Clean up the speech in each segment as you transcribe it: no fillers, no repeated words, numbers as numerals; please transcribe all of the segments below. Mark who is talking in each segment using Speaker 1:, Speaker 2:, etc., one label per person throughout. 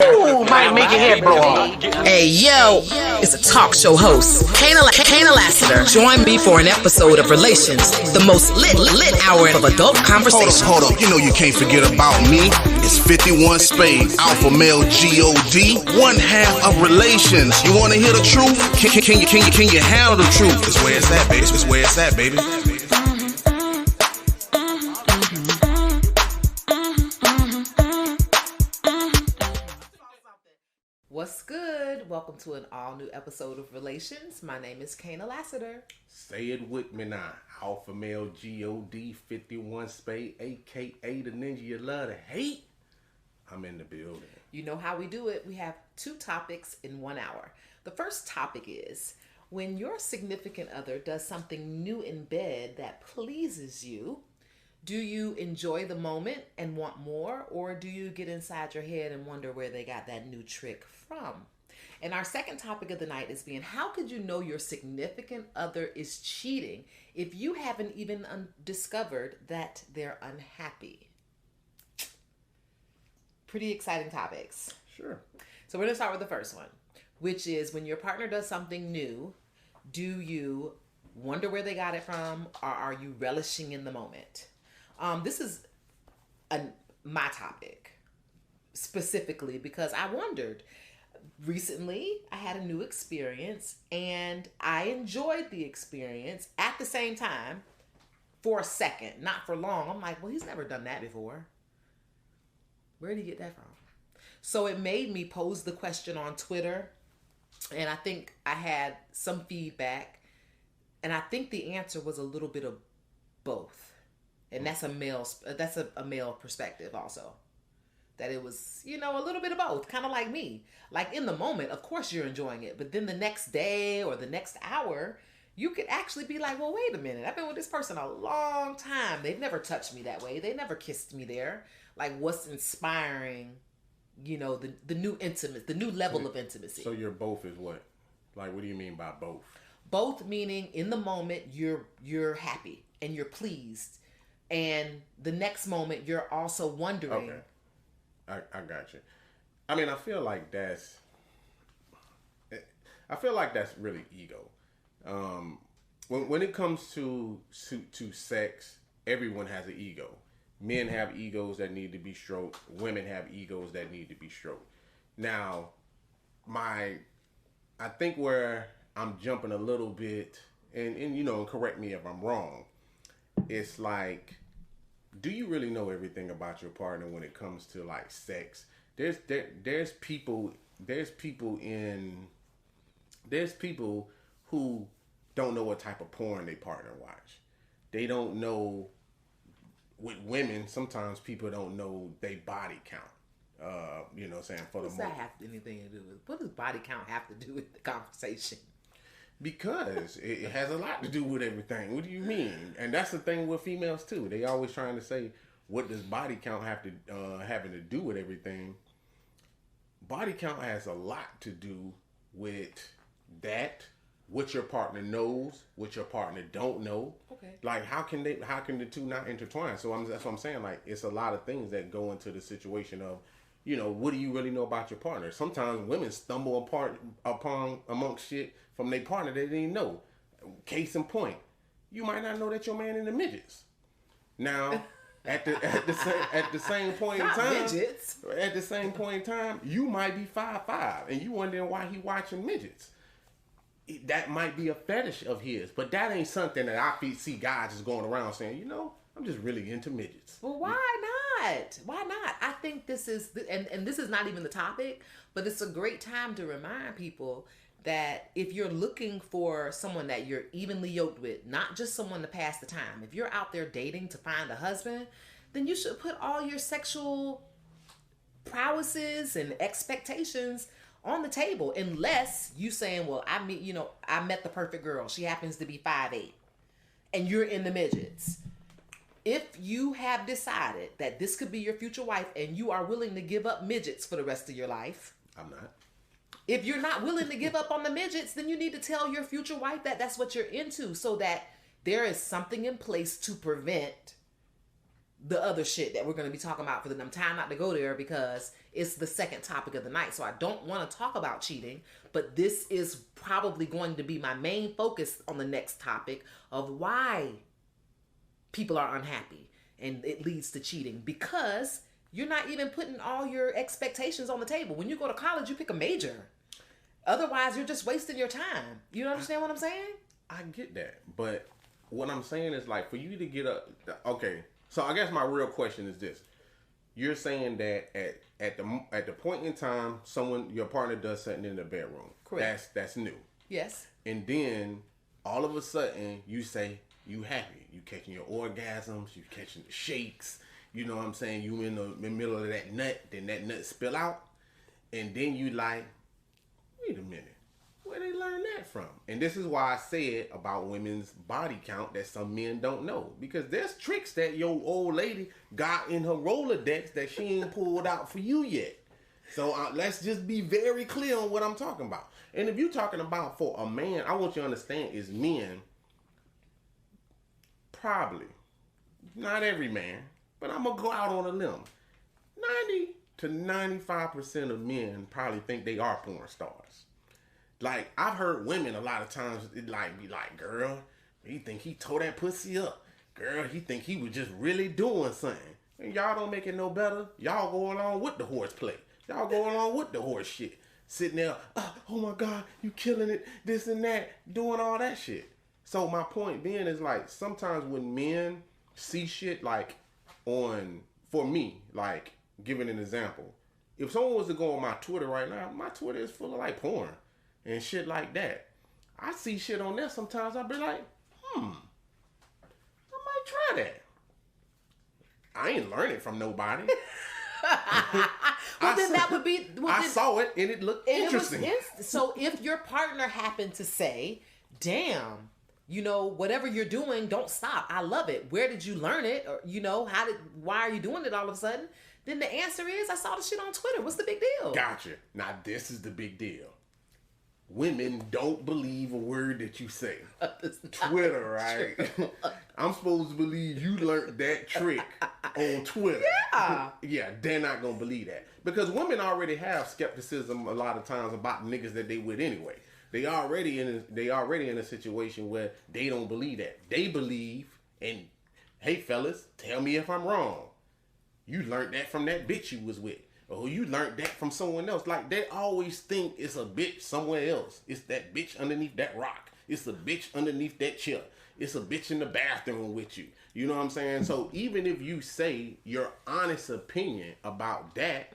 Speaker 1: Ooh, might make your head blow off.
Speaker 2: Hey, yo, it's a talk show host, Kaynah Lassiter. Join me for an episode of Relations, the most lit hour of adult conversation.
Speaker 3: Hold up, you know you can't forget about me. It's 51 Spade, alpha male G-O-D, one half of Relations. You wanna hear the truth? Can you handle the truth? It's where it's at, baby. It's where it's at, baby.
Speaker 2: What's good? Welcome to an all-new episode of Relations. My name is Kaynah Lassiter.
Speaker 4: Say it with me now. Alpha male G-O-D, 51 Spade, a.k.a. the ninja you love to hate. I'm in the building.
Speaker 2: You know how we do it. We have two topics in 1 hour. The first topic is, when your significant other does something new in bed that pleases you, do you enjoy the moment and want more, or do you get inside your head and wonder where they got that new trick from? And our second topic of the night is being, how could you know your significant other is cheating if you haven't even discovered that they're unhappy? Pretty exciting topics.
Speaker 4: Sure.
Speaker 2: So we're going to start with the first one, which is, when your partner does something new, do you wonder where they got it from, or are you relishing in the moment? This is my topic specifically because I wondered. Recently, I had a new experience and I enjoyed the experience at the same time for a second, not for long. I'm like, well, he's never done that before. Where did he get that from? So it made me pose the question on Twitter, and I think I had some feedback, and I think the answer was a little bit of both. And that's a male perspective also. That it was, a little bit of both, kind of like me. Like, in the moment, of course you're enjoying it, but then the next day or the next hour, you could actually be like, well, wait a minute. I've been with this person a long time. They've never touched me that way. They never kissed me there. Like, what's inspiring, the new intimacy, the new level of intimacy.
Speaker 4: So your both is what? Like, what do you mean by both?
Speaker 2: Both meaning, in the moment, you're happy and you're pleased. And the next moment, you're also wondering.
Speaker 4: Okay. I got you. I mean, I feel like that's really ego. When it comes to sex, everyone has an ego. Men have egos that need to be stroked. Women have egos that need to be stroked. Now, I think where I'm jumping a little bit, and correct me if I'm wrong, it's like, do you really know everything about your partner when it comes to like sex? There's people who don't know what type of porn they partner watch. They don't know. With women, sometimes people don't know their body count. What does
Speaker 2: that have anything to do with? What does body count have to do with the conversation?
Speaker 4: Because it has a lot to do with everything. What do you mean? And that's the thing with females too. They always trying to say, what does body count have to having to do with everything? Body count has a lot to do with that. What your partner knows, what your partner don't know. Okay. Like, how can the two not intertwine? So that's what I'm saying. Like, it's a lot of things that go into the situation of, what do you really know about your partner? Sometimes women stumble amongst shit from their partner they didn't know. Case in point, you might not know that your man into midgets. Now, at the same point in time, midgets. At the same point in time, you might be 5'5", and you wondering why he watching midgets. That might be a fetish of his, but that ain't something that I see guys just going around saying, I'm just really into midgets.
Speaker 2: Well, why not? Why not? I think this is, and this is not even the topic, but it's a great time to remind people that if you're looking for someone that you're evenly yoked with, not just someone to pass the time, if you're out there dating to find a husband, then you should put all your sexual prowesses and expectations on the table, unless you saying, well, I met the perfect girl. She happens to be 5'8", and you're in the midgets. If you have decided that this could be your future wife and you are willing to give up midgets for the rest of your life.
Speaker 4: I'm not.
Speaker 2: If you're not willing to give up on the midgets, then you need to tell your future wife that that's what you're into, so that there is something in place to prevent the other shit that we're going to be talking about for them. I'm trying not to go there because it's the second topic of the night. So I don't want to talk about cheating, but this is probably going to be my main focus on the next topic of why people are unhappy and it leads to cheating, because you're not even putting all your expectations on the table. When you go to college, you pick a major. Otherwise, you're just wasting your time. You understand what I'm saying?
Speaker 4: I get that. But what I'm saying is, like, for you to get up... Okay, so I guess my real question is this. You're saying that at the point in time, your partner does something in the bedroom.
Speaker 2: Correct.
Speaker 4: That's new.
Speaker 2: Yes.
Speaker 4: And then, all of a sudden, you say you happy. You catching your orgasms. You catching the shakes. You know what I'm saying? You in the middle of that nut. Then that nut spill out. And then you like... Wait a minute, where they learn that from? And this is why I said about women's body count that some men don't know. Because there's tricks that your old lady got in her Rolodex that she ain't pulled out for you yet. So let's just be very clear on what I'm talking about. And if you're talking about for a man, I want you to understand is men, probably, not every man, but I'm going to go out on a limb. 90 to 95% of men probably think they are porn stars. Like, I've heard women a lot of times be like, girl, he think he tore that pussy up. Girl, he think he was just really doing something. And y'all don't make it no better. Y'all go along with the horseplay. Y'all go along with the horse shit. Sitting there, oh my God, you killing it, this and that, doing all that shit. So my point being is, like, sometimes when men see shit, like, for me, like, giving an example, if someone was to go on my Twitter right now, my Twitter is full of like porn and shit like that. I see shit on there sometimes. I'll be like, I might try that. I ain't learning from nobody. I saw it and it looked interesting.
Speaker 2: So if your partner happened to say, damn, you know, whatever you're doing, don't stop. I love it. Where did you learn it? Or, you know, why are you doing it all of a sudden? Then the answer is, I saw the shit on Twitter. What's the big deal?
Speaker 4: Gotcha. Now, this is the big deal. Women don't believe a word that you say. Twitter, right? I'm supposed to believe you learned that trick on Twitter.
Speaker 2: Yeah.
Speaker 4: Yeah, they're not going to believe that. Because women already have skepticism a lot of times about niggas that they with anyway. They already in a situation where they don't believe that. They believe, and hey fellas, tell me if I'm wrong. You learned that from that bitch you was with. Or you learned that from someone else. Like, they always think it's a bitch somewhere else. It's that bitch underneath that rock. It's a bitch underneath that chair. It's a bitch in the bathroom with you. You know what I'm saying? So even if you say your honest opinion about that,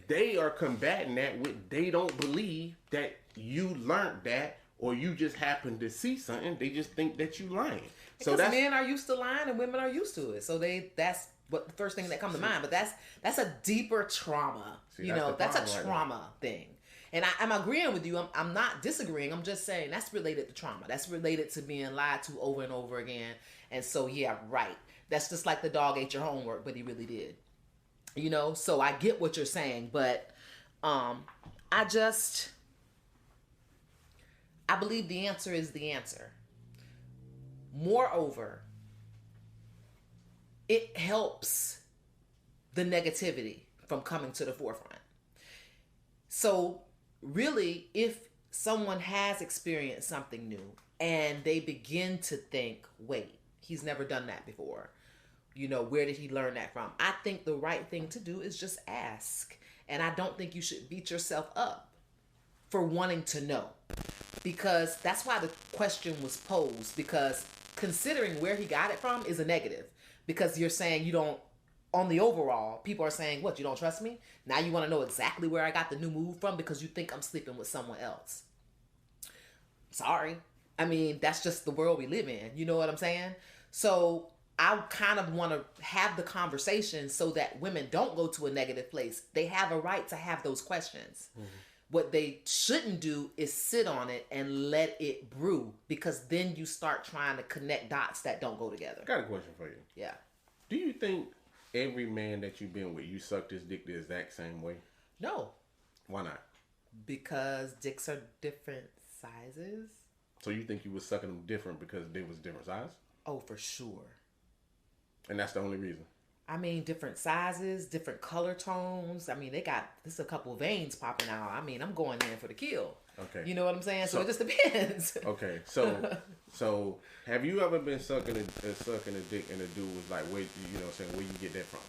Speaker 4: they are combating that with they don't believe that you learned that, or you just happen to see something. They just think that you lying.
Speaker 2: Because men are used to lying and women are used to it. So that's what the first thing that comes to mind. But that's a deeper trauma. That's a trauma thing. And I'm agreeing with you. I'm not disagreeing. I'm just saying that's related to trauma. That's related to being lied to over and over again. And so, yeah, right. That's just like the dog ate your homework, but he really did. You know? So I get what you're saying. But I believe the answer is the answer. Moreover, it helps the negativity from coming to the forefront. So really, if someone has experienced something new and they begin to think, wait, he's never done that before. You know, where did he learn that from? I think the right thing to do is just ask. And I don't think you should beat yourself up for wanting to know. Because that's why the question was posed. Because considering where he got it from is a negative. Because you're saying you don't, on the overall, people are saying, what, you don't trust me? Now you want to know exactly where I got the new move from because you think I'm sleeping with someone else. Sorry. I mean, that's just the world we live in. You know what I'm saying? So I kind of want to have the conversation so that women don't go to a negative place. They have a right to have those questions. Mm-hmm. What they shouldn't do is sit on it and let it brew, because then you start trying to connect dots that don't go together.
Speaker 4: I got a question for you.
Speaker 2: Yeah.
Speaker 4: Do you think every man that you've been with, you sucked his dick the exact same way?
Speaker 2: No.
Speaker 4: Why not?
Speaker 2: Because dicks are different sizes.
Speaker 4: So you think you was sucking them different because they was different size?
Speaker 2: Oh, for sure.
Speaker 4: And that's the only reason?
Speaker 2: I mean, different sizes, different color tones. I mean, there's a couple veins popping out. I mean, I'm going in for the kill.
Speaker 4: Okay.
Speaker 2: You know what I'm saying? So it just depends.
Speaker 4: Okay, so have you ever been sucking a dick and the dude was like, where you know what I'm saying, where you get that from?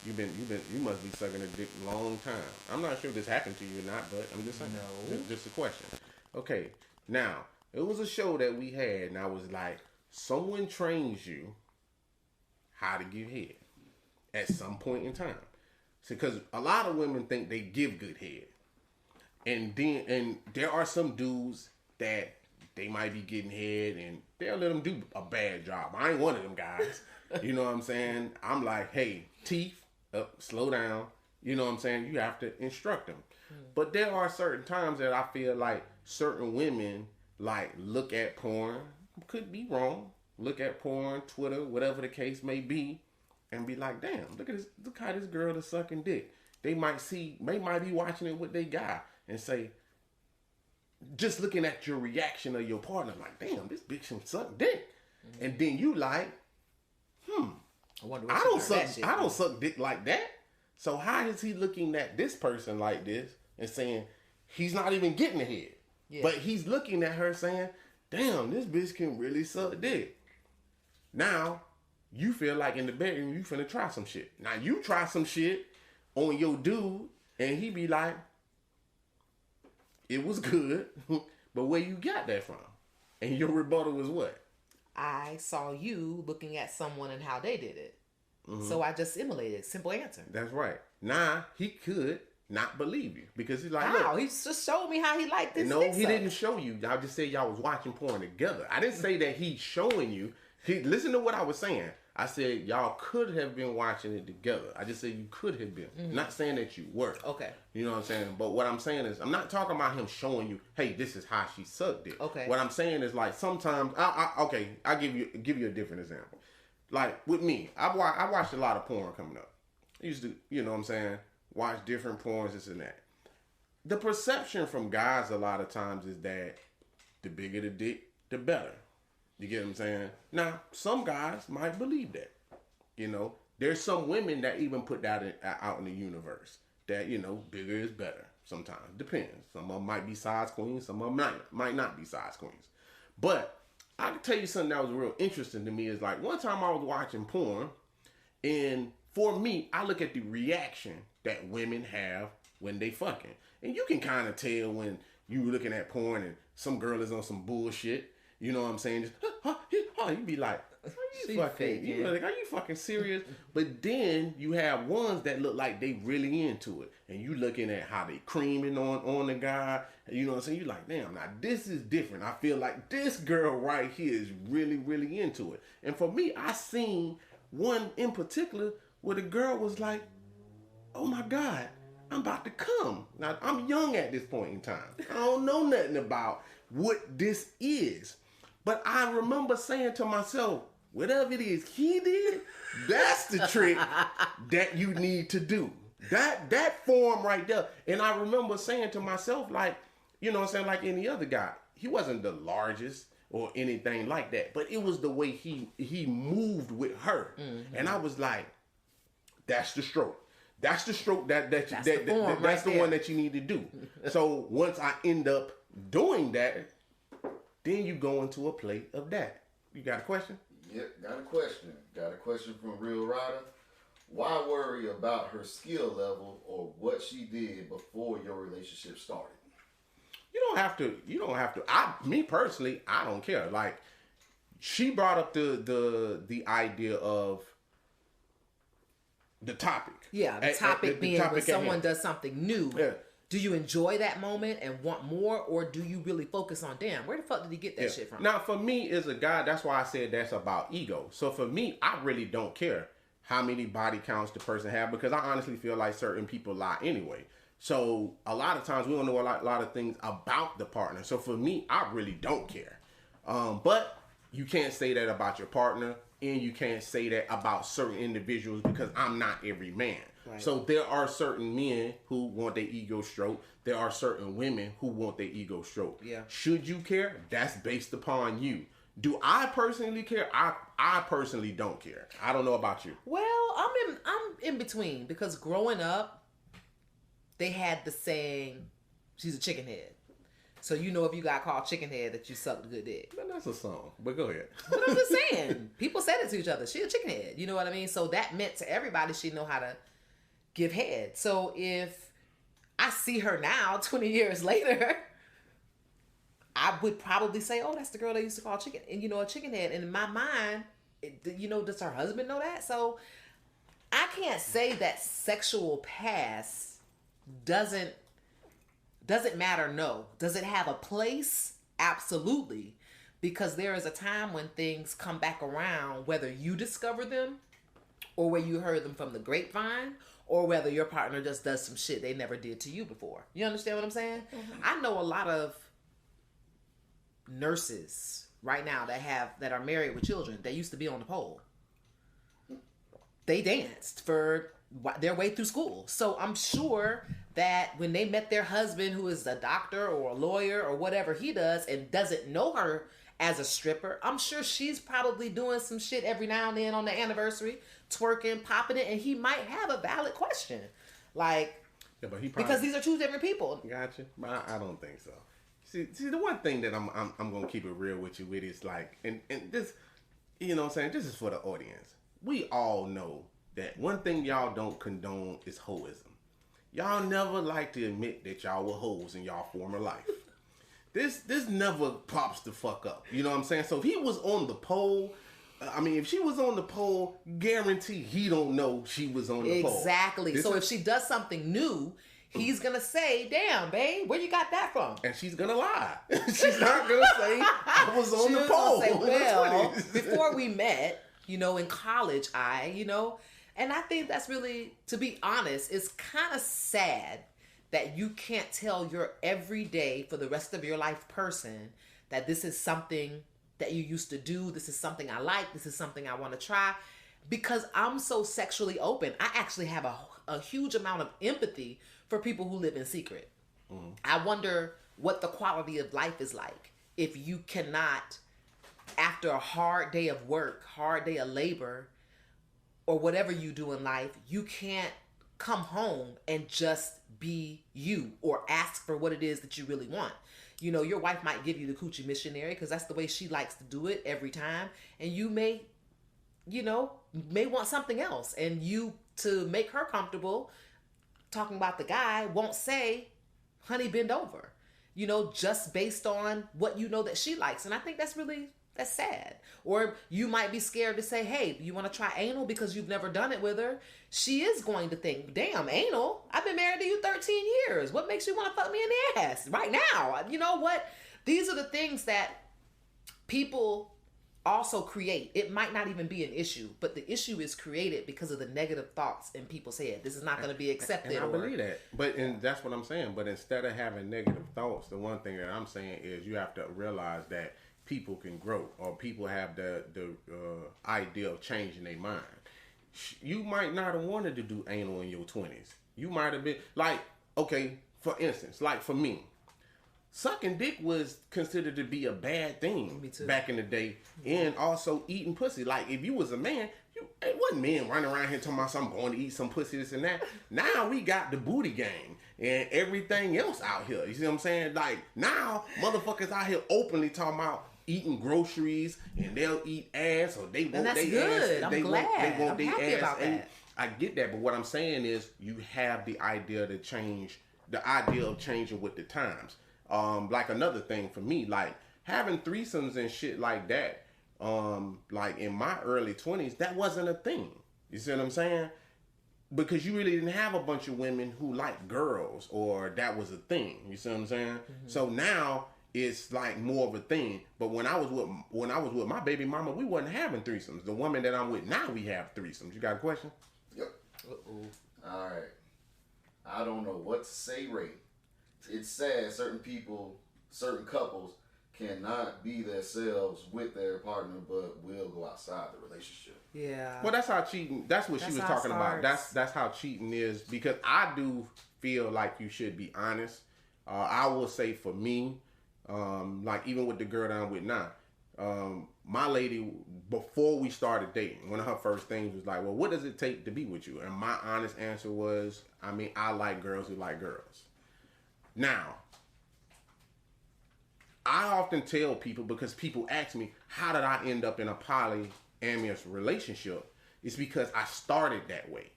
Speaker 4: You must be sucking a dick a long time. I'm not sure if this happened to you or not, but I'm just saying. No. Just a question. Okay, now it was a show that we had, and I was like, someone trains you how to give head at some point in time. Because a lot of women think they give good head. And there are some dudes that they might be getting head and they'll let them do a bad job. I ain't one of them guys. You know what I'm saying? I'm like, hey, teeth, slow down. You know what I'm saying? You have to instruct them. But there are certain times that I feel like certain women like look at porn, could be wrong, look at porn, Twitter, whatever the case may be, and be like, damn, look how this girl is sucking dick. They might be watching it with their guy and say, just looking at your reaction of your partner, like, damn, this bitch can suck dick. Mm-hmm. And then you like, I don't suck dick like that. So how is he looking at this person like this and saying he's not even getting the head? Yeah. But he's looking at her saying, damn, this bitch can really suck dick. Now, you feel like in the bedroom you finna try some shit. Now you try some shit on your dude and he be like, it was good, but where you got that from? And your rebuttal was what?
Speaker 2: I saw you looking at someone and how they did it. Mm-hmm. So I just emulated. Simple answer.
Speaker 4: That's right. Now, he could not believe you because he's like,
Speaker 2: how? He just showed me how he liked this.
Speaker 4: No, he didn't show you. Y'all just said y'all was watching porn together. I didn't say that he's showing you. Listen to what I was saying. I said y'all could have been watching it together. I just said you could have been. Mm-hmm. Not saying that you were.
Speaker 2: Okay.
Speaker 4: You know what I'm saying? But what I'm saying is, I'm not talking about him showing you, hey, this is how she sucked it.
Speaker 2: Okay.
Speaker 4: What I'm saying is like sometimes, I'll give you a different example. Like with me, I watched a lot of porn coming up. I used to, you know what I'm saying, watch different porns, this and that. The perception from guys a lot of times is that the bigger the dick, the better. You get what I'm saying? Now, some guys might believe that. You know, there's some women that even put that out in the universe. That, you know, bigger is better. Sometimes. Depends. Some of them might be size queens. Some of them might not be size queens. But I can tell you something that was real interesting to me is like one time I was watching porn. And for me, I look at the reaction that women have when they fucking. And you can kind of tell when you looking at porn and some girl is on some bullshit. You know what I'm saying? Just, you be like, are you fucking serious? But then you have ones that look like they really into it. And you looking at how they creaming on the guy. You know what I'm saying? You like, damn, now this is different. I feel like this girl right here is really, really into it. And for me, I seen one in particular where the girl was like, oh my God, I'm about to come. Now, I'm young at this point in time. I don't know nothing about what this is. But I remember saying to myself, whatever it is he did, that's the trick that you need to do. That form right there. And I remember saying to myself, like, you know what I'm saying, like any other guy, he wasn't the largest or anything like that. But it was the way he moved with her. Mm-hmm. And I was like, that's the stroke. That's the stroke that's the one that you need to do. So once I end up doing that, then you go into a play of that. You got a question?
Speaker 5: Yep, got a question. Got a question from Real Rider. Why worry about her skill level or what she did before your relationship started?
Speaker 4: You don't have to. Me personally, I don't care. Like, she brought up the idea of the topic.
Speaker 2: Yeah, the topic being when someone does something new. Yeah. Do you enjoy that moment and want more, or do you really focus on, damn, where the fuck did he get that shit from?
Speaker 4: Now, for me, as a guy, that's why I said that's about ego. So for me, I really don't care how many body counts the person have, because I honestly feel like certain people lie anyway. So a lot of times we don't know a lot of things about the partner. So for me, I really don't care. But you can't say that about your partner, and you can't say that about certain individuals, because I'm not every man. Right. So there are certain men who want their ego stroked. There are certain women who want their ego stroked.
Speaker 2: Yeah.
Speaker 4: Should you care? That's based upon you. Do I personally care? I personally don't care. I don't know about you.
Speaker 2: Well, I'm in between because growing up, they had the saying, "She's a chicken head." So you know if you got called chicken head that you sucked a good dick.
Speaker 4: But that's a song. But go ahead.
Speaker 2: But I'm just saying, people said it to each other. She a chicken head. You know what I mean? So that meant to everybody she know how to give head. So if I see her now, 20 years later, I would probably say, "Oh, that's the girl they used to call chicken," and a chicken head. And in my mind, does her husband know that? So I can't say that sexual past doesn't matter. No. Does it have a place? Absolutely. Because there is a time when things come back around, whether you discover them or where you heard them from the grapevine, or whether your partner just does some shit they never did to you before. You understand what I'm saying? Mm-hmm. I know a lot of nurses right now that are married with children. They used to be on the pole. They danced for their way through school. So I'm sure that when they met their husband, who is a doctor or a lawyer or whatever he does, and doesn't know her as a stripper, I'm sure she's probably doing some shit every now and then on the anniversary, twerking, popping it, and he might have a valid question. Like,
Speaker 4: yeah, but he
Speaker 2: because these are two different people.
Speaker 4: Gotcha. But I don't think so. See, the one thing that I'm gonna keep it real with you with is like, and this, you know what I'm saying, this is for the audience. We all know that one thing y'all don't condone is hoism. Y'all never like to admit that y'all were hoes in y'all former life. This never pops the fuck up. You know what I'm saying? So if he was on the pole, if she was on the pole, guarantee he don't know she was on the pole.
Speaker 2: Exactly. So if she does something new, he's gonna say, "Damn, babe, where you got that from?"
Speaker 4: And she's gonna lie. She's not gonna say, "I was on the pole."
Speaker 2: Say, "Well, before we met, in college, and I think that's really, to be honest, it's kind of sad that you can't tell your everyday, for the rest of your life person, that this is something that you used to do, this is something I like, this is something I want to try, because I'm so sexually open. I actually have a huge amount of empathy for people who live in secret. Mm-hmm. I wonder what the quality of life is like if you cannot, after a hard day of work, hard day of labor, or whatever you do in life, you can't come home and just be you or ask for what it is that you really want. Your wife might give you the coochie missionary because that's the way she likes to do it every time. And you may want something else. And you, to make her comfortable, talking about the guy, won't say, "Honey, bend over," just based on what that she likes. And I think that's sad. Or you might be scared to say, "Hey, you want to try anal?" because you've never done it with her. She is going to think, "Damn, anal? I've been married to you 13 years. What makes you want to fuck me in the ass right now?" You know what? These are the things that people also create. It might not even be an issue, but the issue is created because of the negative thoughts in people's head. This is not going to be accepted.
Speaker 4: And I believe that. And that's what I'm saying. But instead of having negative thoughts, the one thing that I'm saying is you have to realize that people can grow, or people have the idea of changing their mind. You might not have wanted to do anal in your 20s. You might have been like, okay, for instance, like for me, sucking dick was considered to be a bad thing back in the day, and also eating pussy. Like if you was a man, it wasn't men running around here talking about I'm going to eat some pussy, this and that. Now we got the booty gang and everything else out here. You see what I'm saying? Like now motherfuckers out here openly talking about eating groceries, and they'll eat ass, or they want their ass.
Speaker 2: I'm glad.
Speaker 4: They want
Speaker 2: I'm happy
Speaker 4: ass.
Speaker 2: about that.
Speaker 4: I get that, but what I'm saying is you have the idea to change, the idea of changing with the times. Like another thing for me, like having threesomes and shit like that, like in my early 20s, that wasn't a thing. You see what I'm saying? Because you really didn't have a bunch of women who liked girls, or that was a thing. You see what I'm saying? Mm-hmm. So now it's like more of a thing. But when I was with my baby mama, we wasn't having threesomes. The woman that I'm with now, we have threesomes. You got a question?
Speaker 5: Yep. All right. I don't know what to say, Ray. It's sad certain couples cannot be themselves with their partner, but will go outside the relationship.
Speaker 2: Yeah.
Speaker 4: Well, that's how cheating. That's what she was talking about. That's how cheating is, because I do feel like you should be honest. I will say for me, like even with the girl that I'm with now, my lady, before we started dating, one of her first things was like, well, what does it take to be with you? And my honest answer was, I mean, I like girls who like girls. Now, I often tell people, because people ask me, how did I end up in a polyamorous relationship? It's because I started that way.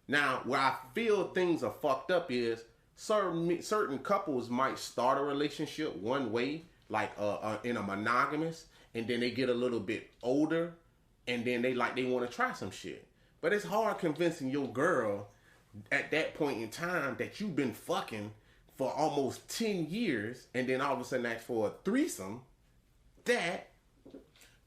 Speaker 4: Now, where I feel things are fucked up is certain couples might start a relationship one way, like in a monogamous, and then they get a little bit older, and then they want to try some shit. But it's hard convincing your girl at that point in time that you've been fucking for almost 10 years, and then all of a sudden ask for a threesome. That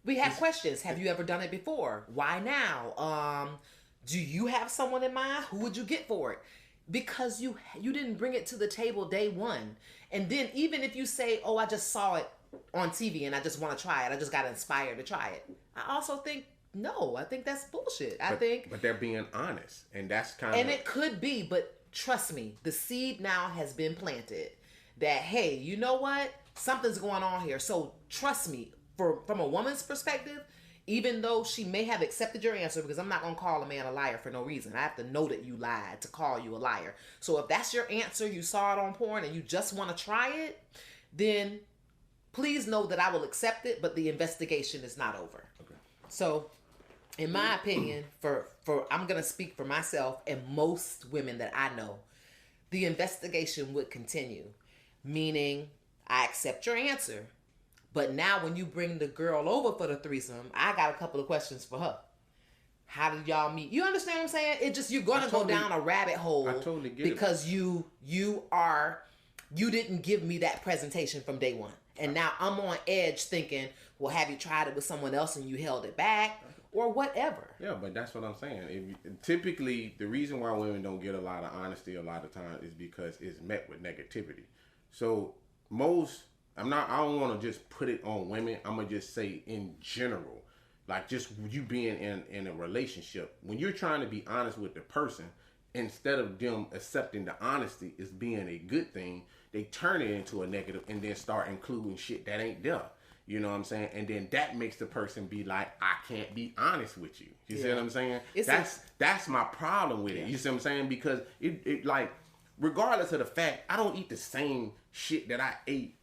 Speaker 2: we have questions. Have you ever done it before? Why now? Do you have someone in mind? Who would you get for it? Because you didn't bring it to the table day one. And then even if you say, oh, I just saw it on TV and I just want to try it, I just got inspired to try it, I also think, no, I think that's bullshit. But
Speaker 4: they're being honest, and that's kind of...
Speaker 2: And it could be, but trust me, the seed now has been planted that, hey, you know what? Something's going on here. So trust me, from a woman's perspective, even though she may have accepted your answer, because I'm not going to call a man a liar for no reason. I have to know that you lied to call you a liar. So if that's your answer, you saw it on porn and you just want to try it, then please know that I will accept it, but the investigation is not over. Okay. So in my opinion, for I'm going to speak for myself and most women that I know, the investigation would continue. Meaning, I accept your answer. But now when you bring the girl over for the threesome, I got a couple of questions for her. How did y'all meet? You understand what I'm saying? It just, you're going to go down a rabbit hole.
Speaker 4: I totally get
Speaker 2: because you didn't give me that presentation from day one. And now I'm on edge thinking, well, have you tried it with someone else and you held it back? Or whatever.
Speaker 4: Yeah, but that's what I'm saying. Typically, the reason why women don't get a lot of honesty a lot of times is because it's met with negativity. So I don't want to just put it on women. I'm going to just say in general, like just you being in a relationship, when you're trying to be honest with the person, instead of them accepting the honesty as being a good thing, they turn it into a negative and then start including shit that ain't there. You know what I'm saying? And then that makes the person be like, I can't be honest with you. You see what I'm saying? That's my problem with it. You see what I'm saying? Because it like, regardless of the fact, I don't eat the same shit that I ate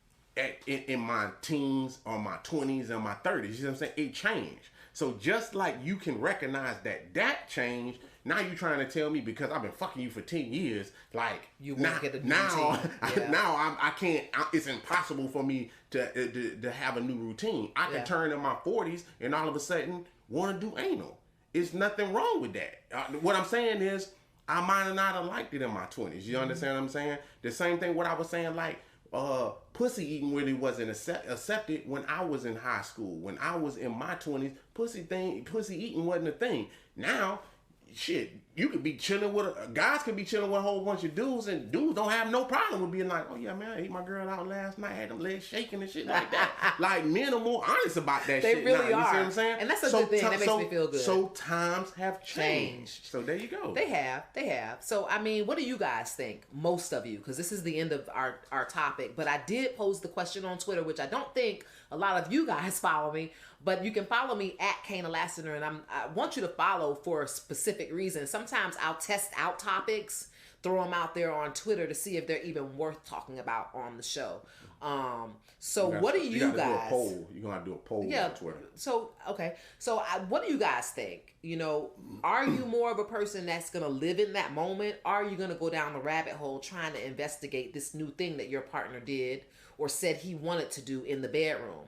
Speaker 4: in my teens or my 20s and my 30s. You see what I'm saying? It changed. So just like you can recognize that changed, now you're trying to tell me because I've been fucking you for 10 years, like
Speaker 2: you won't get a new
Speaker 4: now,
Speaker 2: routine.
Speaker 4: now I can't. It's impossible for me to have a new routine. I can turn in my 40s and all of a sudden want to do anal. It's nothing wrong with that. What I'm saying is I might not have liked it in my 20s. You understand what I'm saying? The same thing what I was saying, like pussy eating really wasn't accepted when I was in high school. When I was in my 20s, pussy eating wasn't a thing. Now, shit, you could be chilling with guys could be chilling with a whole bunch of dudes, and dudes don't have no problem with being like, oh yeah, man, I ate my girl out last night, had them legs shaking and shit like that. Like, men are more honest about that shit.
Speaker 2: They really
Speaker 4: now,
Speaker 2: are.
Speaker 4: You see what I'm saying?
Speaker 2: And that's a good thing. That makes me feel good.
Speaker 4: So times have changed. So there you go.
Speaker 2: They have. So, I mean, what do you guys think? Most of you, because this is the end of our topic. But I did pose the question on Twitter, which I don't think a lot of you guys follow me. But you can follow me at Kaynah Lassiter, and I want you to follow for a specific reason. Sometimes I'll test out topics, throw them out there on Twitter to see if they're even worth talking about on the show. So what do you guys?
Speaker 4: You're gonna have to do a poll on Twitter.
Speaker 2: So okay. So what do you guys think? You know, are you more of a person that's gonna live in that moment? Are you gonna go down the rabbit hole trying to investigate this new thing that your partner did or said he wanted to do in the bedroom?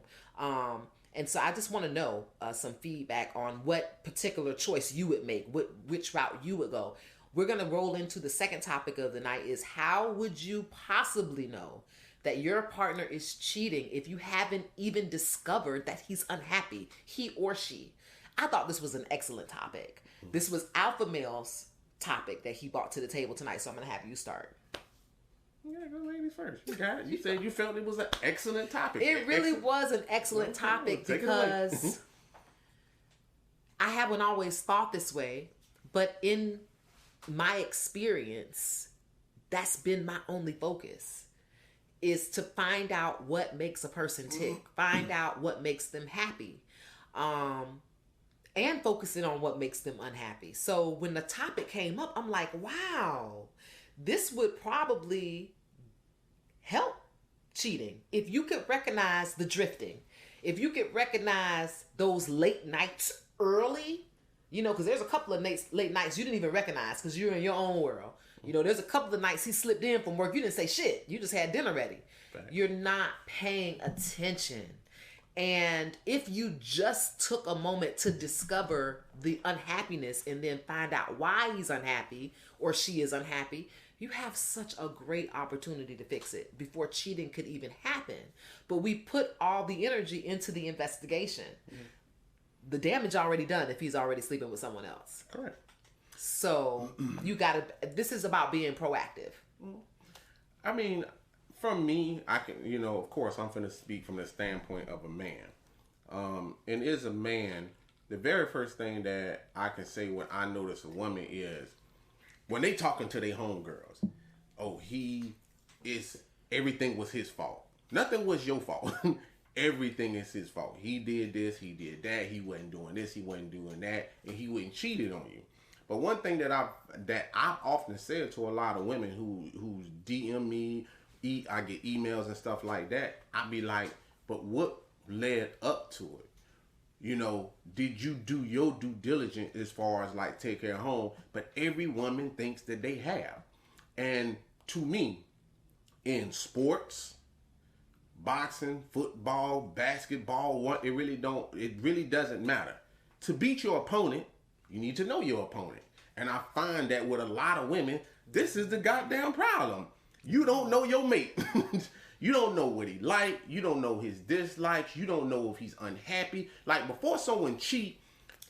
Speaker 2: And so I just want to know some feedback on what particular choice you would make, which route you would go. We're going to roll into the second topic of the night is how would you possibly know that your partner is cheating if you haven't even discovered that he's unhappy, he or she? I thought this was an excellent topic. This was Alpha Male's topic that he brought to the table tonight, so I'm going to have you start.
Speaker 4: Yeah, go ladies first. You got it. You said you felt it was an excellent topic.
Speaker 2: It really was an excellent topic because I haven't always thought this way, but in my experience, that's been my only focus. is to find out what makes a person tick, find out what makes them happy, and focusing on what makes them unhappy. So when the topic came up, I'm like, wow, this would probably help cheating. If you could recognize the drifting, if you could recognize those late nights early, you know, because there's a couple of late nights you didn't even recognize because you're in your own world. You know, there's a couple of nights he slipped in from work. You didn't say shit. You just had dinner ready. Right. You're not paying attention. And if you just took a moment to discover the unhappiness and then find out why he's unhappy or she is unhappy, you have such a great opportunity to fix it before cheating could even happen. But we put all the energy into the investigation. Mm-hmm. The damage already done if he's already sleeping with someone else. Correct. So this is about being proactive.
Speaker 4: I mean, from me, I can, you know, of course, I'm finna speak from the standpoint of a man. And as a man, the very first thing that I can say when I notice a woman is when they talking to their homegirls, oh, everything was his fault. Nothing was your fault. Everything is his fault. He did this, he did that, he wasn't doing this, he wasn't doing that, and he wouldn't cheated on you. But one thing that I've often said to a lot of women who DM me, I get emails and stuff like that, I be like, but what led up to it? You know, did you do your due diligence as far as like take care of home? But every woman thinks that they have. And to me, in sports, boxing, football, basketball, it really doesn't matter. To beat your opponent, you need to know your opponent. And I find that with a lot of women, this is the goddamn problem. You don't know your mate. You don't know what he like. You don't know his dislikes. You don't know if he's unhappy. Like, before someone cheat,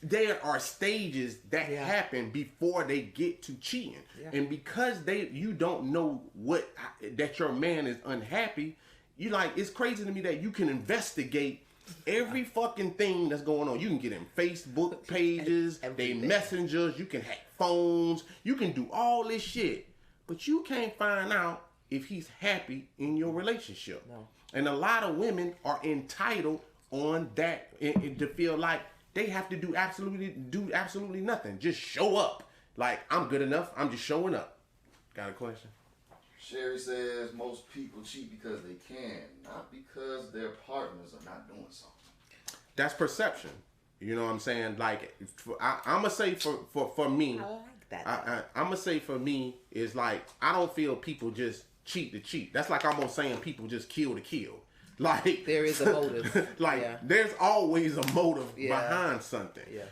Speaker 4: there are stages that happen before they get to cheating. Yeah. And because you don't know that your man is unhappy, you like, it's crazy to me that you can investigate every fucking thing that's going on. You can get in Facebook pages, they messengers, you can hack phones, you can do all this shit, but you can't find out if he's happy in your relationship. No. And a lot of women are entitled on that to feel like they have to do absolutely nothing. Just show up. Like, I'm good enough. I'm just showing up. Got a question?
Speaker 5: Sherry says most people cheat because they can, not because their partners are not doing something.
Speaker 4: That's perception. You know what I'm saying? Like, I'm gonna say for me, I like that. I'm gonna say for me is like, I don't feel people just cheat to cheat. That's like almost saying people just kill to kill. Like,
Speaker 2: there is a motive.
Speaker 4: There's always a motive behind something. Yeah.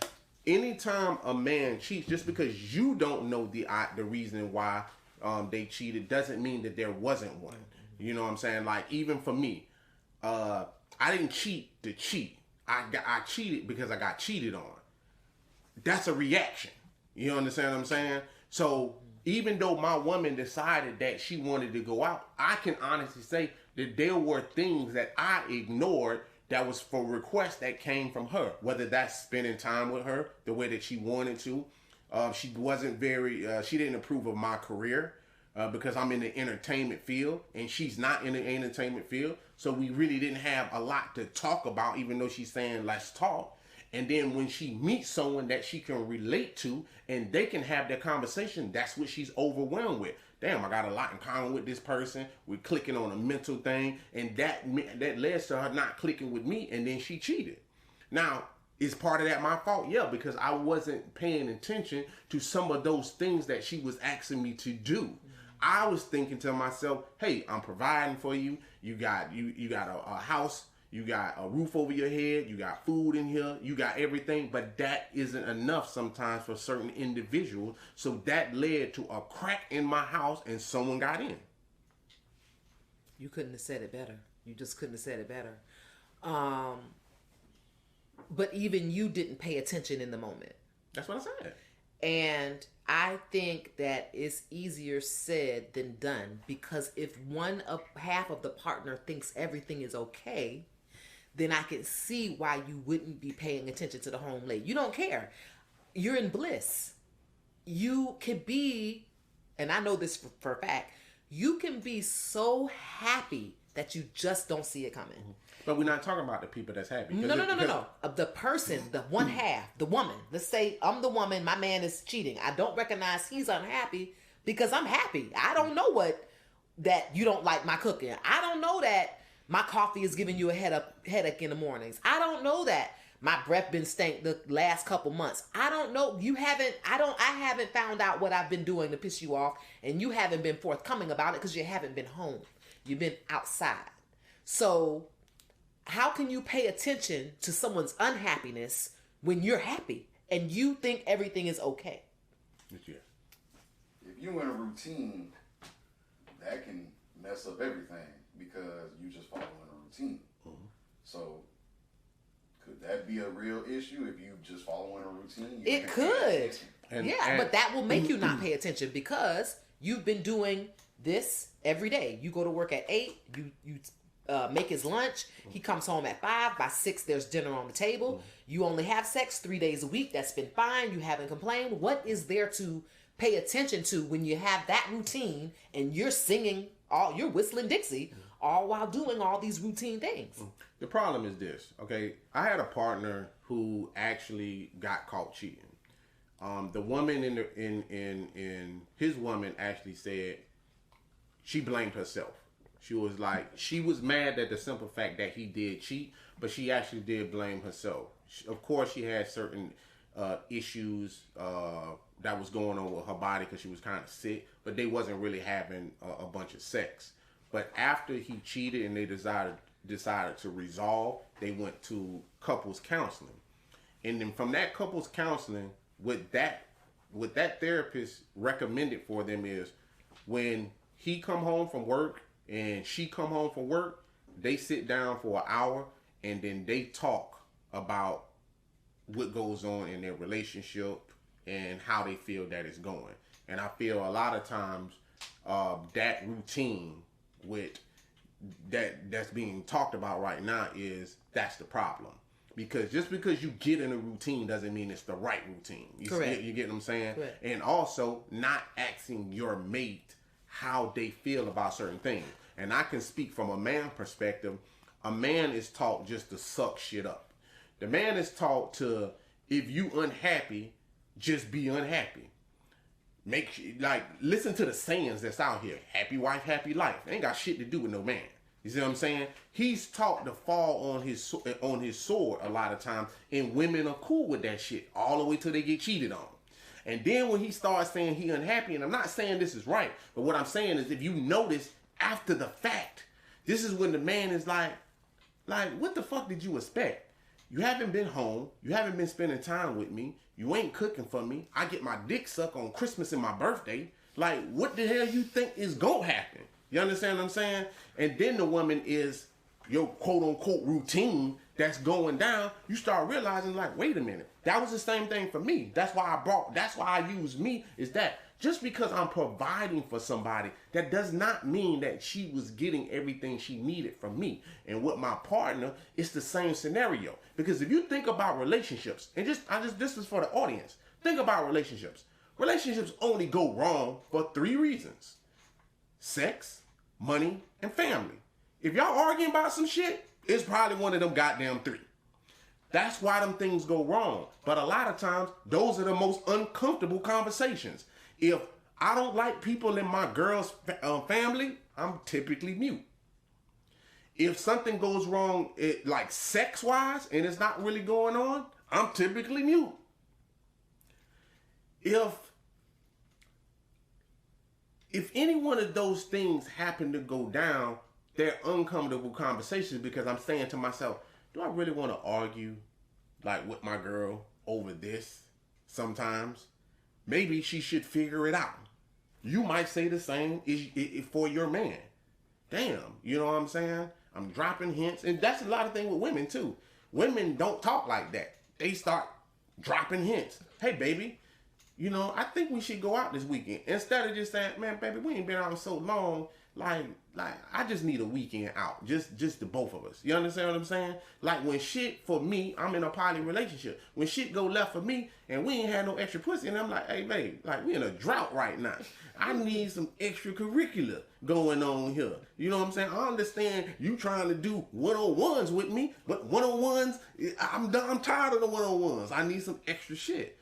Speaker 4: Anytime a man cheats, just because you don't know the reason why they cheated doesn't mean that there wasn't one. You know what I'm saying? Like, even for me, I didn't cheat to cheat. I cheated because I got cheated on. That's a reaction. You understand what I'm saying? So even though my woman decided that she wanted to go out, I can honestly say that there were things that I ignored that was for requests that came from her. Whether that's spending time with her the way that she wanted to. She wasn't she didn't approve of my career because I'm in the entertainment field and she's not in the entertainment field. So we really didn't have a lot to talk about, even though she's saying, let's talk. And then when she meets someone that she can relate to and they can have that conversation, that's what she's overwhelmed with. Damn, I got a lot in common with this person. We're clicking on a mental thing. And that led to her not clicking with me. And then she cheated. Now, is part of that my fault? Yeah, because I wasn't paying attention to some of those things that she was asking me to do. I was thinking to myself, hey, I'm providing for you. You got a house, you got a roof over your head, you got food in here, you got everything, but that isn't enough sometimes for certain individuals. So that led to a crack in my house and someone got in.
Speaker 2: You couldn't have said it better. You just couldn't have said it better. But even you didn't pay attention in the moment.
Speaker 4: That's what I said.
Speaker 2: And I think that it's easier said than done, because if half of the partner thinks everything is okay, then I can see why you wouldn't be paying attention to the home late. You don't care. You're in bliss. You could be, and I know this for a fact, You can be so happy that you just don't see it coming.
Speaker 4: But we're not talking about the people that's happy.
Speaker 2: No. The person, the one half, the woman. Let's say I'm the woman, my man is cheating. I don't recognize he's unhappy because I'm happy. I don't know that you don't like my cooking. I don't know that my coffee is giving you a headache in the mornings. I don't know that my breath been stank the last couple months. I don't know. I haven't found out what I've been doing to piss you off, and you haven't been forthcoming about it because you haven't been home. You've been outside. So how can you pay attention to someone's unhappiness when you're happy and you think everything is okay?
Speaker 4: Yeah.
Speaker 5: If you're in a routine, that can mess up everything because you just following a routine. Mm-hmm. So could that be a real issue if you just following a routine?
Speaker 2: It could. But that will make you not pay attention because you've been doing this every day. You go to work at 8, you make his lunch, he comes home at 5, by 6 there's dinner on the table. You only have sex 3 days a week, that's been fine, you haven't complained. What is there to pay attention to when you have that routine and you're you're whistling Dixie all while doing all these routine things?
Speaker 4: The problem is this, okay? I had a partner who actually got caught cheating. The woman in his woman actually said she blamed herself. She was mad at the simple fact that he did cheat, but she actually did blame herself. Of course, she had certain issues that was going on with her body because she was kind of sick, but they wasn't really having a bunch of sex. But after he cheated and they decided to resolve, they went to couples counseling. And then from that couples counseling, what that therapist recommended for them is when he come home from work and she come home from work, they sit down for an hour and then they talk about what goes on in their relationship and how they feel that it's going. And I feel a lot of times that routine with that's being talked about right now that's the problem. Because just because you get in a routine doesn't mean it's the right routine.
Speaker 2: Correct.
Speaker 4: You get what I'm saying?
Speaker 2: Correct.
Speaker 4: And also not asking your mate how they feel about certain things. And I can speak from a man perspective. A man is taught just to suck shit up. The man is taught to, if you unhappy, just be unhappy. Listen to the sayings that's out here. Happy wife, happy life. Ain't got shit to do with no man. You see what I'm saying? He's taught to fall on his sword a lot of times, and women are cool with that shit all the way till they get cheated on. And then when he starts saying he unhappy, and I'm not saying this is right, but what I'm saying is if you notice after the fact, this is when the man is like, what the fuck did you expect? You haven't been home. You haven't been spending time with me. You ain't cooking for me. I get my dick sucked on Christmas and my birthday. Like, what the hell you think is gonna happen? You understand what I'm saying? And then the woman is your quote-unquote routine that's going down. You start realizing, like, wait a minute. That was the same thing for me. That's why I use me, is that just because I'm providing for somebody, that does not mean that she was getting everything she needed from me. And with my partner, it's the same scenario. Because if you think about relationships, and this is for the audience, think about relationships. Relationships only go wrong for 3 reasons: sex, money, and family. If y'all arguing about some shit, it's probably one of them goddamn 3. That's why them things go wrong. But a lot of times, those are the most uncomfortable conversations. If I don't like people in my girl's family, I'm typically mute. If something goes wrong, like sex-wise, and it's not really going on, I'm typically mute. If any one of those things happen to go down, they're uncomfortable conversations because I'm saying to myself, do I really want to argue like with my girl over this sometimes? Maybe she should figure it out. You might say the same for your man. Damn, you know what I'm saying? I'm dropping hints. And that's a lot of things with women too. Women don't talk like that. They start dropping hints. Hey, baby, you know, I think we should go out this weekend. Instead of just saying, man, baby, we ain't been out so long. Like, like, I just need a weekend out. Just the both of us. You understand what I'm saying? Like, when shit, for me, I'm in a poly relationship. When shit go left for me, and we ain't had no extra pussy, and I'm like, hey, babe, like, we in a drought right now. I need some extracurricular going on here. You know what I'm saying? I understand you trying to do one-on-ones with me, but one-on-ones, I'm done. I'm tired of the one-on-ones. I need some extra shit.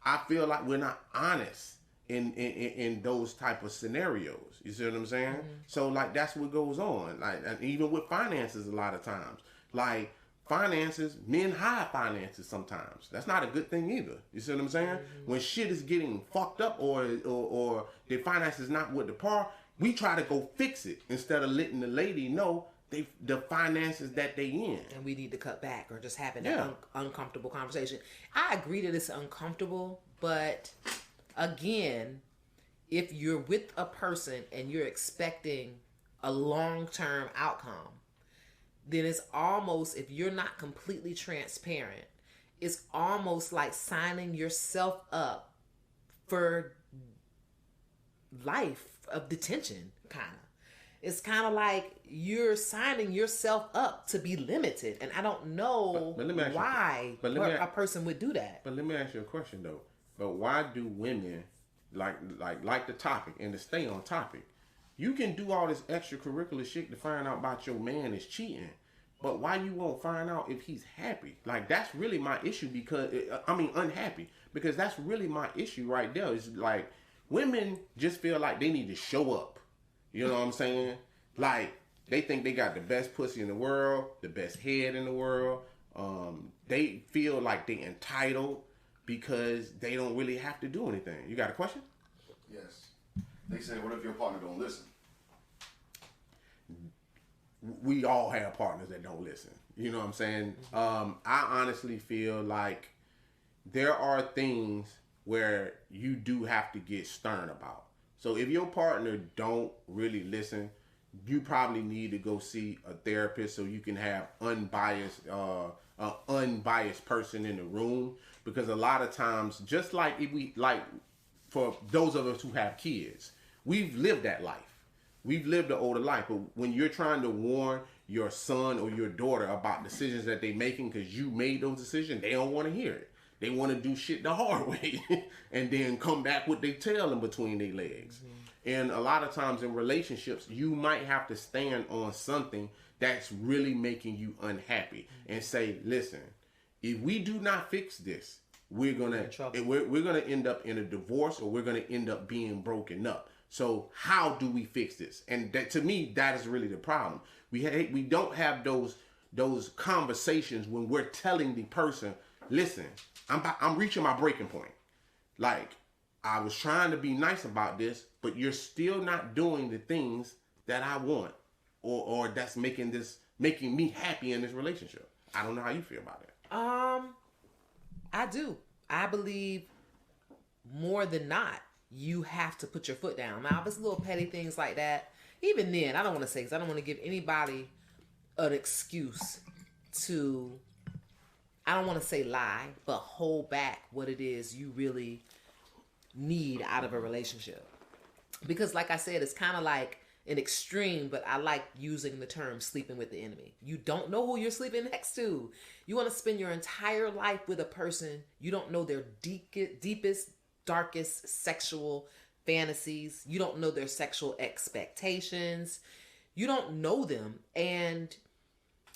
Speaker 4: I feel like we're not honest in those type of scenarios. You see what I'm saying? Mm-hmm. So, like, that's what goes on. Like, and even with finances, a lot of times, like, finances, men hide finances sometimes. That's not a good thing either. You see what I'm saying? Mm-hmm. When shit is getting fucked up or the finances is not with the par, we try to go fix it instead of letting the lady know the finances that they in.
Speaker 2: And we need to cut back or just having that uncomfortable conversation. I agree that it's uncomfortable, but again, if you're with a person and you're expecting a long-term outcome, then it's almost, if you're not completely transparent, it's almost like signing yourself up for life of detention, kind of. It's kind of like you're signing yourself up to be limited. And I don't know why a person would do that.
Speaker 4: But let me ask you a question, though. But why do women, like the topic, and to stay on topic, you can do all this extracurricular shit to find out about your man is cheating, but why you won't find out if he's happy? Like, that's really my issue, because, unhappy, because that's really my issue right there. Is like, women just feel like they need to show up. You know what I'm saying? Like, they think they got the best pussy in the world, the best head in the world. They feel like they entitled because they don't really have to do anything. You got a question?
Speaker 5: Yes. They say, what if your partner don't listen?
Speaker 4: We all have partners that don't listen. You know what I'm saying? I honestly feel like there are things where you do have to get stern about. So if your partner don't really listen, you probably need to go see a therapist so you can have unbiased person in the room. Because a lot of times, just like for those of us who have kids, we've lived that life. We've lived an older life. But when you're trying to warn your son or your daughter about decisions that they're making because you made those decisions, they don't want to hear it. They want to do shit the hard way and then come back with their tail in between their legs. Mm-hmm. And a lot of times in relationships, you might have to stand on something that's really making you unhappy and say, listen, if we do not fix this, we're gonna end up in a divorce, or we're gonna end up being broken up. So how do we fix this? And that, to me, that is really the problem. We don't have those conversations when we're telling the person, listen, I'm reaching my breaking point. Like, I was trying to be nice about this, but you're still not doing the things that I want, or that's making me happy in this relationship. I don't know how you feel about it.
Speaker 2: I do. I believe more than not, you have to put your foot down. Now, if it's little petty things like that, even then, I don't want to say, because I don't want to give anybody an excuse to, I don't want to say lie, but hold back what it is you really need out of a relationship. Because like I said, it's kind of like an extreme, but I like using the term sleeping with the enemy. You don't know who you're sleeping next to. You want to spend your entire life with a person. You don't know their deepest, darkest sexual fantasies. You don't know their sexual expectations. You don't know them. And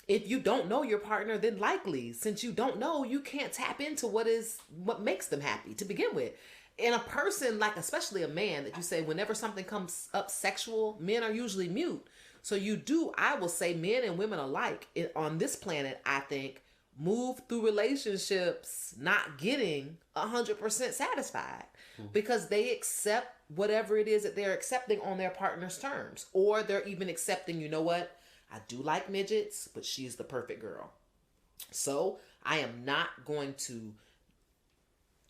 Speaker 2: if you don't know your partner, then likely, since you don't know, you can't tap into what makes them happy to begin with. And a person, like especially a man, that you say whenever something comes up sexual, men are usually mute. So I will say men and women alike on this planet, I think, move through relationships not getting 100% satisfied because they accept whatever it is that they're accepting on their partner's terms. Or they're even accepting, you know what? I do like midgets, but she's the perfect girl. So I am not going to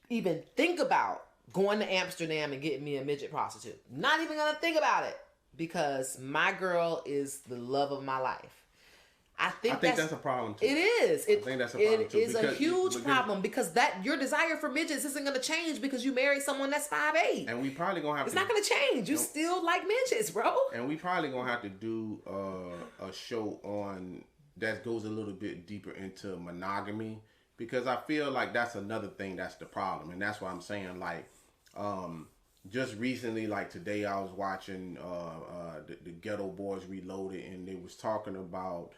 Speaker 2: even think about going to Amsterdam and getting me a midget prostitute. Not even going to think about it, because my girl is the love of my life. I think
Speaker 4: that's a problem too.
Speaker 2: It is.
Speaker 4: I think that's a problem too.
Speaker 2: It is a huge problem because that your desire for midgets isn't going to change because you marry someone that's 5'8".
Speaker 4: And we probably gonna have.
Speaker 2: It's not going to change. You still like midgets, bro.
Speaker 4: And we probably gonna have to do a show on that goes a little bit deeper into monogamy because I feel like that's another thing that's the problem, and that's why I'm saying like. Just recently, like today, I was watching the Ghetto Boys Reloaded, and they was talking about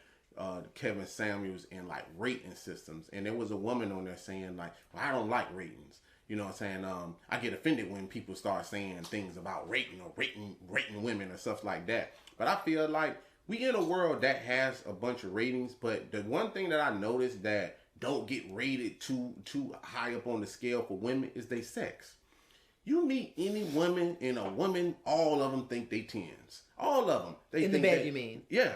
Speaker 4: Kevin Samuels and like rating systems, and there was a woman on there saying like, well, I don't like ratings. You know what I'm saying? I get offended when people start saying things about rating or rating women or stuff like that. But I feel like we in a world that has a bunch of ratings, but the one thing that I noticed that don't get rated too high up on the scale for women is they sex. You meet any woman and a woman, all of them think they 10s. All of them. They
Speaker 2: in the bed, you mean?
Speaker 4: Yeah.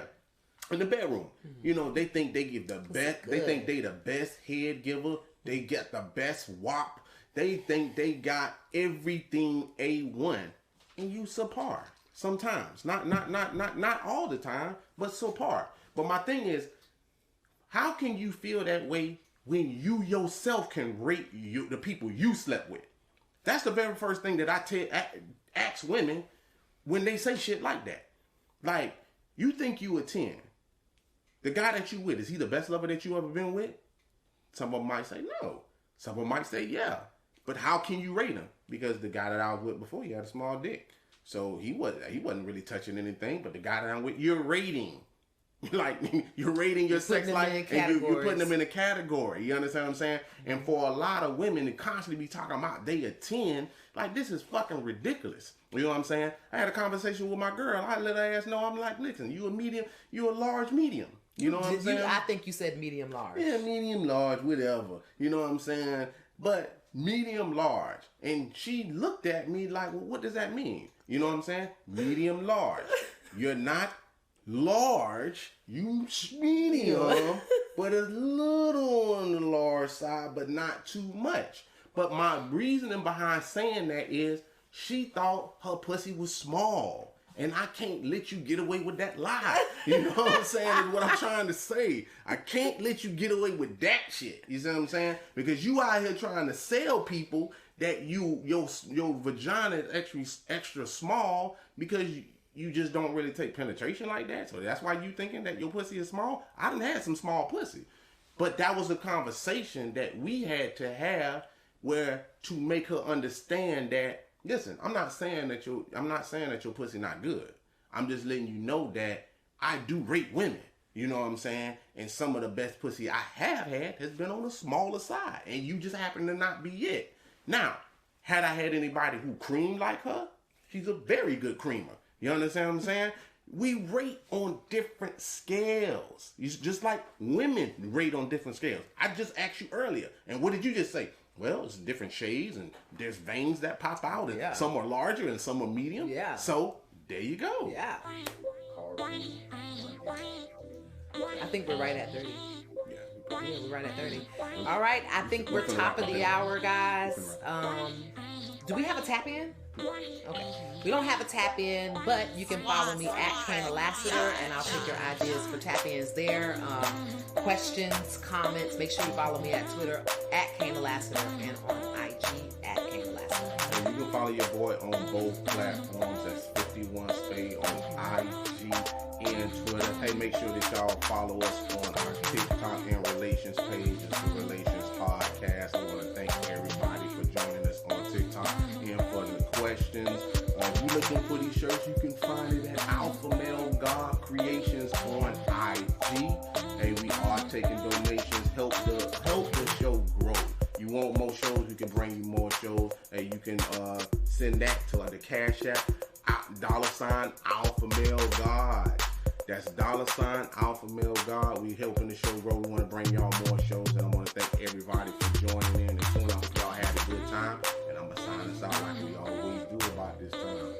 Speaker 4: In the bedroom. Mm-hmm. You know, they think they give the best. They think they the best head giver. They get the best wop. They think they got everything A1. And you subpar. Sometimes. Not all the time, but subpar. But my thing is, how can you feel that way when you yourself can rate the people you slept with? That's the very first thing that I ask women when they say shit like that. Like, you think you a 10. The guy that you with, is he the best lover that you ever been with? Some of them might say no. Some of them might say yeah. But how can you rate him? Because the guy that I was with before, he had a small dick. So he wasn't really touching anything. But the guy that I'm with, you're rating. Like, you're rating your sex life and you're putting them in a category. You understand what I'm saying? And for a lot of women to constantly be talking about they a 10, like, this is fucking ridiculous. You know what I'm saying? I had a conversation with my girl. I let her ass know, I'm like, listen, you a medium, you a large medium. You know what I'm saying?
Speaker 2: I think you said medium large.
Speaker 4: Yeah, medium large, whatever. You know what I'm saying? But medium large. And she looked at me like, well, what does that mean? You know what I'm saying? Medium large. You're not large, you medium, but a little on the large side, but not too much. But my reasoning behind saying that is she thought her pussy was small. And I can't let you get away with that lie. You know what I'm saying? Is what I'm trying to say. I can't let you get away with that shit. You see what I'm saying? Because you out here trying to sell people that your vagina is extra small because you just don't really take penetration like that. So that's why you thinking that your pussy is small. I done had some small pussy. But that was a conversation that we had to have where to make her understand that, listen, I'm not saying that your pussy not good. I'm just letting you know that I do rate women. You know what I'm saying? And some of the best pussy I have had has been on the smaller side. And you just happen to not be it. Now, had I had anybody who creamed like her, she's a very good creamer. You understand what I'm saying? We rate on different scales. Just like women rate on different scales. I just asked you earlier. And what did you just say? Well, it's different shades and there's veins that pop out. And some are larger and some are medium. Yeah. So, there you go.
Speaker 2: Yeah. I think we're right at 30. Yeah, we're right at 30. All right. I think we're top of the hour, guys. Do we have a tap in? Okay. We don't have a tap in, but you can follow me at Kaynah Lassiter, and I'll take your ideas for tap ins there. Questions, comments. Make sure you follow me at Twitter at Kaynah Lassiter and on IG at Kaynah Lassiter.
Speaker 4: And you can follow your boy on both platforms. That's 51 Spade on IG and Twitter. Hey, make sure that y'all follow us on our TikTok and Relations page. It's the Relations Podcast. I want to thank everybody for joining us on TikTok and for the questions. If you're looking for these shirts, you can find it at Alpha Male God Creations on IG. Hey, we are taking donations. Help the show grow. You want more shows, we can bring you more shows. Hey, you can send that to the Cash App, $ Alpha Male God. That's $ Alpha Male God. We helping the show grow. We want to bring y'all more shows, and I want to thank everybody for joining in and tuning. I hope y'all had a good time, and I'm gonna sign us out like we always do about this time.